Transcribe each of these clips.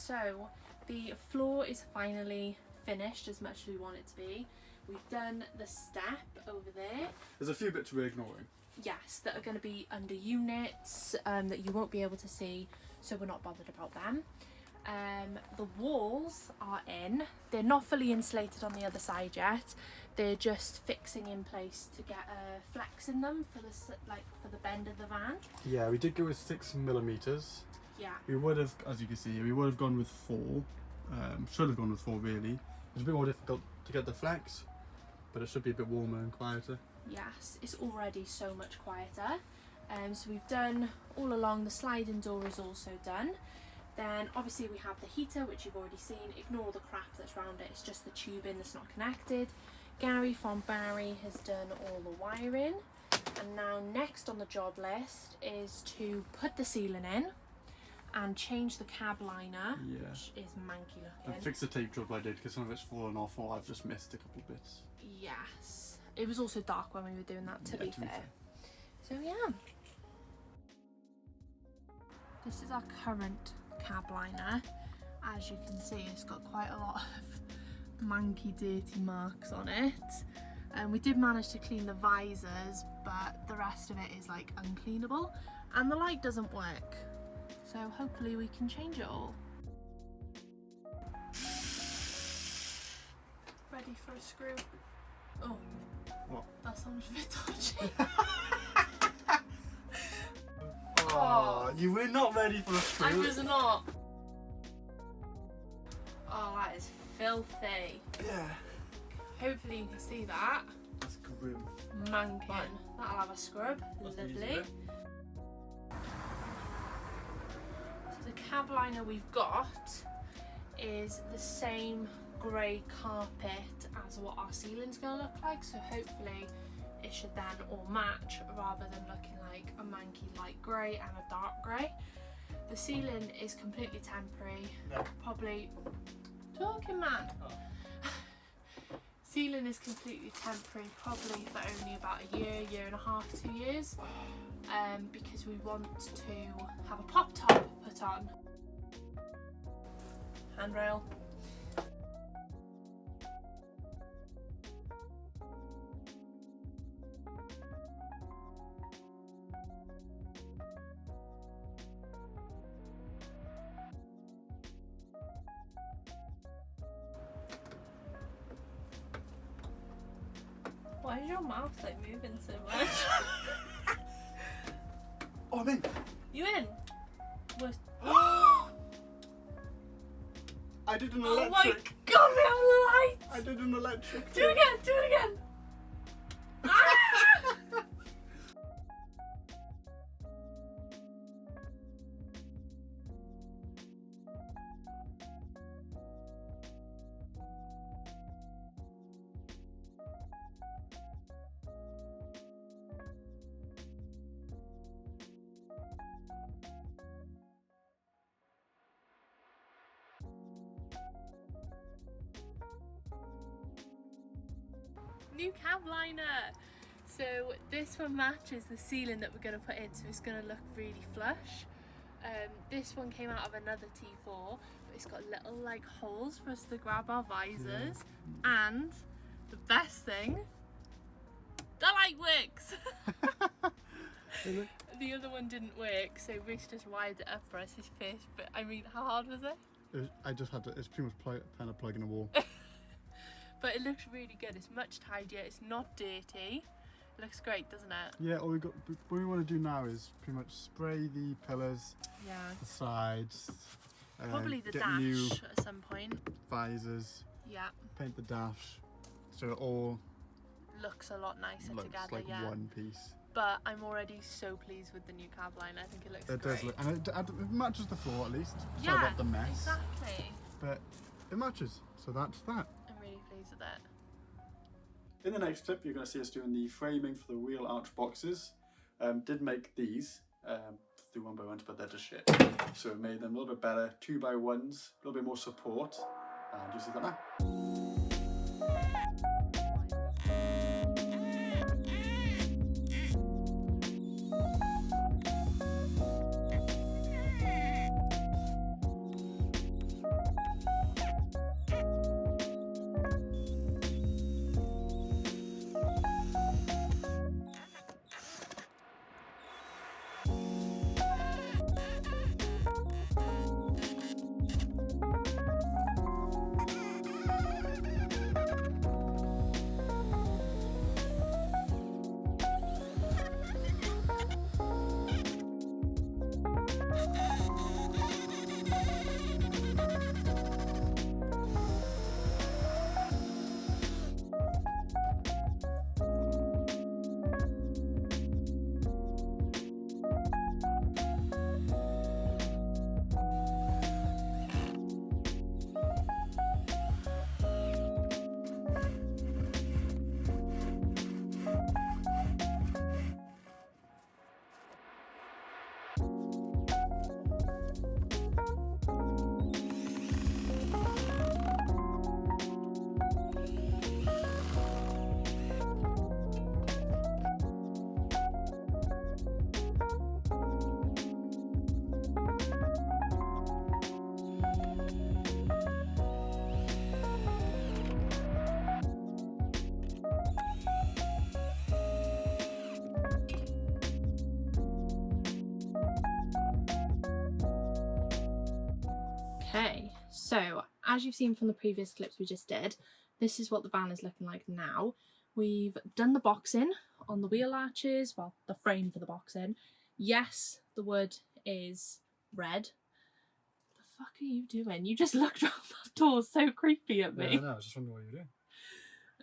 So the floor is finally finished as much as we want it to be. We've done the step over there. There's a few bits we're ignoring. Yes, that are going to be under units that you won't be able to see, so we're not bothered about them. The walls are in. They're not fully insulated on the other side yet. They're just fixing in place to get a flex in them for the bend of the van. Yeah, we did go with 6mm. Yeah. We would have, as you can see, we would have gone with 4. Should have gone with 4 really. It's a bit more difficult to get the flex, but it should be a bit warmer and quieter. Yes, it's already so much quieter. So we've done all along. The sliding door is also done. Then obviously we have the heater, which you've already seen. Ignore the crap that's around it, it's just the tubing that's not connected. Gary from Barry has done all the wiring. And now next on the job list is to put the ceiling in and change the cab liner, which is manky looking. And fix the tape job I did, because some of it's fallen off or I've just missed a couple of bits. Yes. It was also dark when we were doing that, to be fair. So yeah. This is our current cab liner. As you can see, it's got quite a lot of manky dirty marks on it, and we did manage to clean the visors, but the rest of it is like uncleanable, and the light doesn't work, so hopefully we can change it all. Ready for a screw? Oh, what? That sounds a bit dodgy. Oh, you were not ready for a screw. I was not. Oh, that is filthy. Yeah. Hopefully you can see that. That's grim. Mankin. Right. That'll have a scrub. That's Lovely. easy. So the cab liner we've got is the same grey carpet as what our ceiling's going to look like. So hopefully it should then all match rather than looking like a manky light grey and a dark grey. The ceiling is completely temporary. No. Probably talking man. Oh. Ceiling is completely temporary, probably for only about a year and a half, 2 years, because we want to have a pop top put on. Handrail. Why is your mouth like moving so much? Oh, I'm in. You in? What? I did an Oh electric. my god, we have lights! I did an electric. Do it again, do it again! Ah! New cab liner. So this one matches the ceiling that we're going to put in, so it's going to look really flush. This one came out of another T4, but it's got little like holes for us to grab our visors, and the best thing, the light works. Really? The other one didn't work, so Rich just wired it up for us, his fish. But I mean, how hard was it? I just had to. It's pretty much kind of plug in a wall. But it looks really good. It's much tidier. It's not dirty. It looks great, doesn't it? Yeah. What we want to do now is pretty much spray the pillars, Yeah. the sides, Probably the get dash new at some point. visors, Yeah. paint the dash, so it all Looks a lot nicer looks together. like Yeah. one piece. But I'm already so pleased with the new cab line. I think it looks It great. does look, and it matches the floor at least. So Yeah, not the mess, exactly. but it matches. So that's that. I'm really pleased with it. In the next clip, you're going to see us doing the framing for the wheel arch boxes. Did make these, do 1x1s, but they're just shit. So we made them a little bit better, 2x1s, a little bit more support, and you see that now. Okay, so as you've seen from the previous clips we just did, this is what the van is looking like now. We've done the boxing on the wheel arches, well, the frame for the boxing. Yes, the wood is red. The fuck are you doing? You just looked around that door so creepy at me. Yeah, I know, I was just wondering what you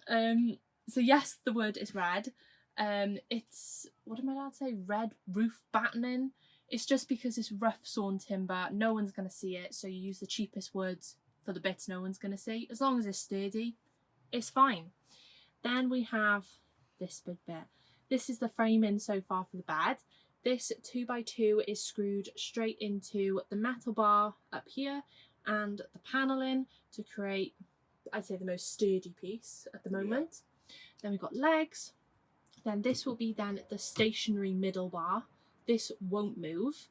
were doing. So yes, the wood is red. It's, what did my dad say? Red roof battening. It's just because it's rough sawn timber, no one's going to see it, so you use the cheapest wood for the bits no one's going to see. As long as it's sturdy, it's fine. Then we have this big bit. This is the framing so far for the bed. This 2x2 is screwed straight into the metal bar up here and the panelling to create, I'd say, the most sturdy piece at the moment. Yeah. Then we've got legs. Then this will be then the stationary middle bar. This won't move.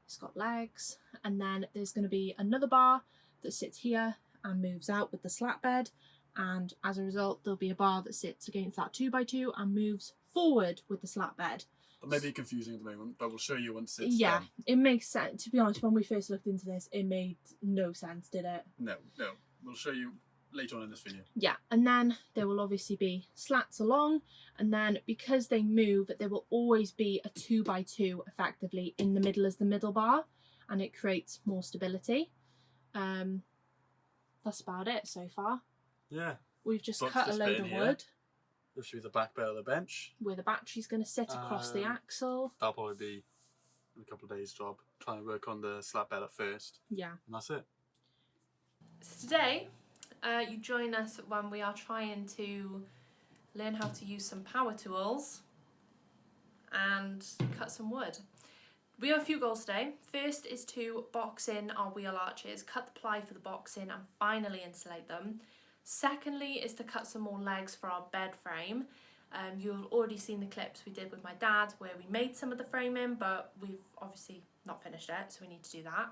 It's got legs. And then there's going to be another bar that sits here and moves out with the slat bed. And as a result, there'll be a bar that sits against that 2x2 and moves forward with the slat bed. It may be confusing at the moment, but we'll show you once it's yeah, done. It makes sense. To be honest, when we first looked into this, it made no sense, did it? No. We'll show you later on in this video. Yeah, and then there will obviously be slats along, and then because they move, there will always be a 2x2 effectively in the middle as the middle bar, and it creates more stability. That's about it so far. Yeah. We've just cut a load of wood. This should be the back bed of the bench. Where the battery's going to sit across the axle. That'll probably be in a couple of days' job. Try and work on the slat bed at first. Yeah. And that's it. So today, you join us when we are trying to learn how to use some power tools and cut some wood. We have a few goals today. First is to box in our wheel arches, cut the ply for the boxing and finally insulate them. Secondly is to cut some more legs for our bed frame. You've already seen the clips we did with my dad where we made some of the framing, but we've obviously not finished it, so we need to do that.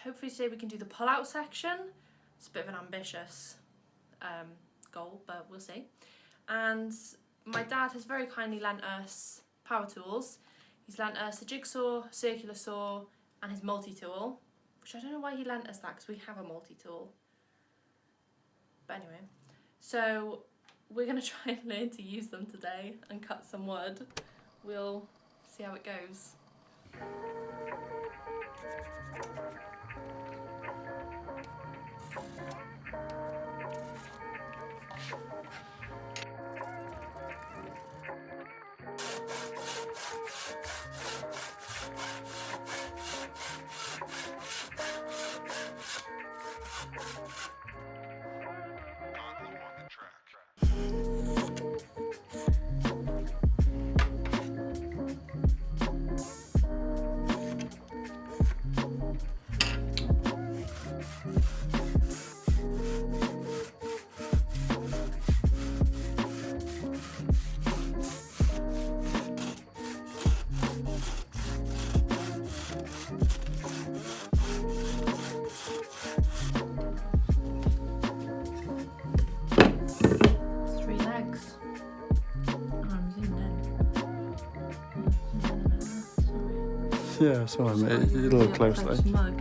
Hopefully today we can do the pull-out section. It's a bit of an ambitious goal, but we'll see. And my dad has very kindly lent us power tools. He's lent us a jigsaw, circular saw, and his multi-tool, which I don't know why he lent us that because we have a multi-tool. But anyway, so we're going to try and learn to use them today and cut some wood. We'll see how it goes. Yeah, sorry mate, you're a little close though.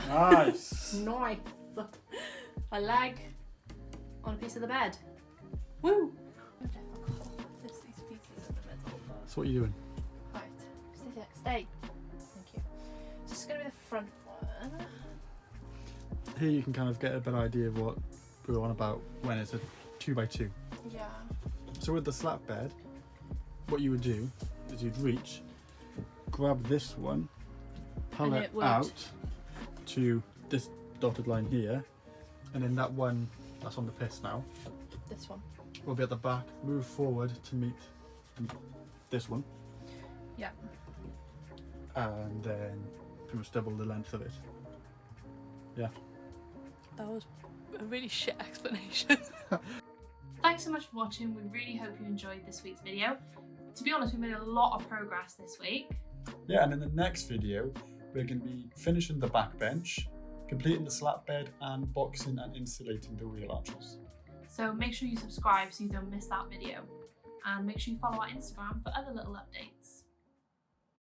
Nice. Nice. A leg on a piece of the bed. Woo! There's these pieces in the middle. So what are you doing? Right, stay. Thank you. So this is going to be the front one. Here you can kind of get a better idea of what we were on about when it's a 2x2. Yeah. So with the slat bed, what you would do is you'd reach, grab this one, pull And it it would- out to this dotted line here, and then that one that's on the piss now This one. will be at the back, move forward to meet this one, Yeah. and then pretty much double the length of it. Yeah. That was a really shit explanation. Thanks so much for watching. We really hope you enjoyed this week's video. To be honest, we made a lot of progress this week. Yeah, and in the next video, we're going to be finishing the back bench, completing the slat bed, and boxing and insulating the wheel arches. So make sure you subscribe so you don't miss that video. And make sure you follow our Instagram for other little updates.